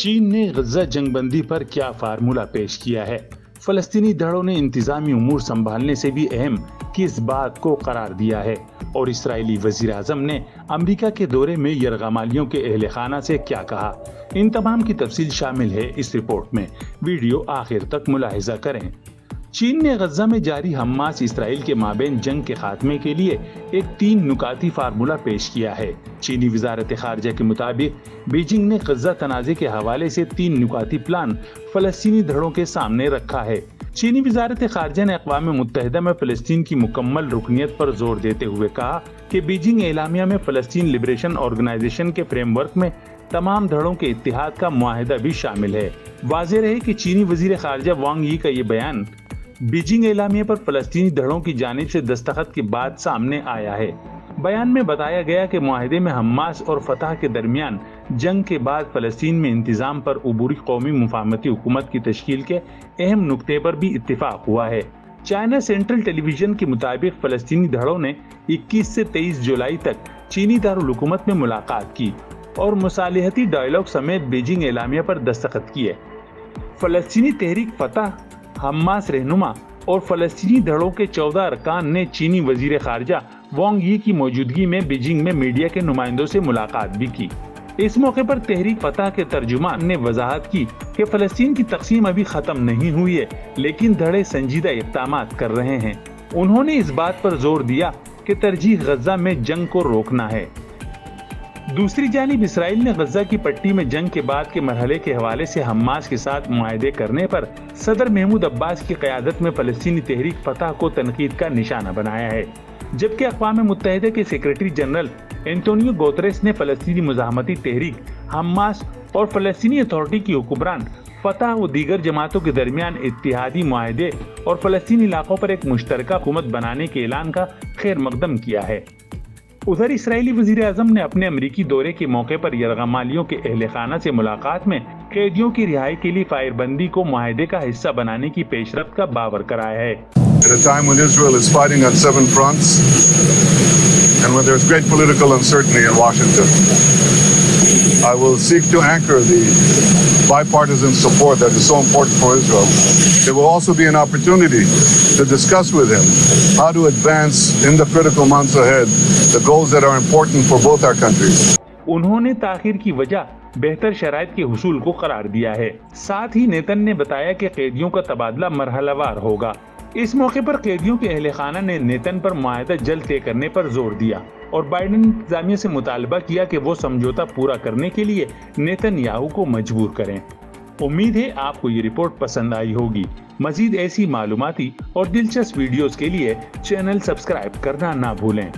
चीन ने गजा जंगबंदी पर क्या फार्मूला पेश किया है। फलस्तीनी धड़ों ने इंतजामी उमूर संभालने से भी अहम किस बात को करार दिया है और इसराइली वजीर आजम ने अमेरिका के दौरे में यरगमालियों के अहले खाना से क्या कहा। इन तमाम की तफसील शामिल है इस रिपोर्ट में। वीडियो आखिर तक मुलाहिजा करें। चीन ने गजा में जारी हमास इसराइल के माबैन जंग के खात्मे के लिए एक 3 नुकाती फार्मूला पेश किया है। चीनी वजारत खारजा के मुताबिक बीजिंग ने गजा तनाज़े के हवाले से 3 नुकाती प्लान फलस्तीनी धड़ों के सामने रखा है। चीनी वजारत खारजा ने अक़वाम मुत्तहिदा में फलस्तीन की मुकम्मल रुकनियत पर जोर देते हुए कहा कि बीजिंग एलामिया में फलस्तीन लिबरेशन ऑर्गेनाइजेशन के फ्रेमवर्क में तमाम धड़ों के इत्तेहाद का मुआहिदा भी शामिल है। वाज़ेह रहे कि चीनी वज़ीर खारजा वांग यी का ये बयान बीजिंग एलामिया पर फलस्तीनी धड़ों की जानिब से दस्तखत के बाद सामने आया है। बयान में बताया गया कि मुआहिदे में हमास और फतह के दरमियान जंग के बाद फलस्तीन में इंतजाम पर उबूरी कौमी मुफाहमती हुकूमत की तश्कील के अहम नुक्ते पर भी इत्तिफाक हुआ है। चाइना सेंट्रल टेलीविजन के मुताबिक फलस्तीनी धड़ों ने 21 से 23 जुलाई तक चीनी दारुल हुकूमत में मुलाकात की और मुसालिहती डायलॉग समेत बीजिंग एलामिया पर दस्तखत किए। फलस्तीनी तहरीक फतह, हमास रहनुमा और फलस्तीनी धड़ों के 14 अरकान ने चीनी वजीर खारजा वांग यी की मौजूदगी में बीजिंग में मीडिया के नुमाइंदों से मुलाकात भी की। इस मौके पर तहरीक फतह के तर्जुमान ने वजाहत की कि फलस्तीन की तकसीम अभी खत्म नहीं हुई है, लेकिन धड़े संजीदा इक़दामात कर रहे हैं। उन्होंने इस बात पर जोर दिया कि तरजीह गजा में जंग को रोकना है। दूसरी जानिब इसराइल ने गजा की पट्टी में जंग के बाद के मरहले के हवाले से हमास के साथ मुआहदे करने पर सदर महमूद अब्बास की क़यादत में फलस्तीनी तहरीक फतह को तनकीद का निशाना बनाया है, जबकि अक़वाम मुत्तहिदा के सेक्रेटरी जनरल एंटोनियो गुतेरेस ने फलस्तीनी मुज़ाहमती तहरीक, हमास और फलस्तीनी अथॉरिटी की हुक्मरान फतह व दीगर जमातों के दरमियान इत्तिहादी मुआहदे और फलस्तीनी इलाकों पर एक मुश्तरका हुकूमत बनाने के ऐलान का खैर मकदम किया है। उधर इसराइली वज़ीर आज़म ने अपने अमरीकी दौरे के मौके पर यरगमालियों के अहले खाना से मुलाकात में कैदियों की रिहाई के लिए फायरबंदी को मुआहदे का हिस्सा बनाने की पेशरफ्त का बावर कराया है। At a time when Israel is fighting on 7 fronts and when there is great political uncertainty in Washington, I will seek to anchor the bipartisan support that is so important for Israel. It will also be an opportunity to discuss with him how to advance in the critical months ahead the goals that are important for both our countries. उन्होंने ताखिर की वजह बेहतर शराइत के हुसूल को करार दिया है। साथ ही नेतन ने बताया कि कैदियों का तबादला मरहलावार होगा। इस मौके पर कैदियों के अहले खाना ने नेतन पर मुआहदा जल्द तय करने पर जोर दिया और बाइडेन इंतजामिया से मुतालबा किया कि वो समझौता पूरा करने के लिए नेतन्याहू को मजबूर करें। उम्मीद है आपको ये रिपोर्ट पसंद आई होगी। मजीद ऐसी मालूमाती और दिलचस्प वीडियोस के लिए चैनल सब्सक्राइब करना ना भूलें।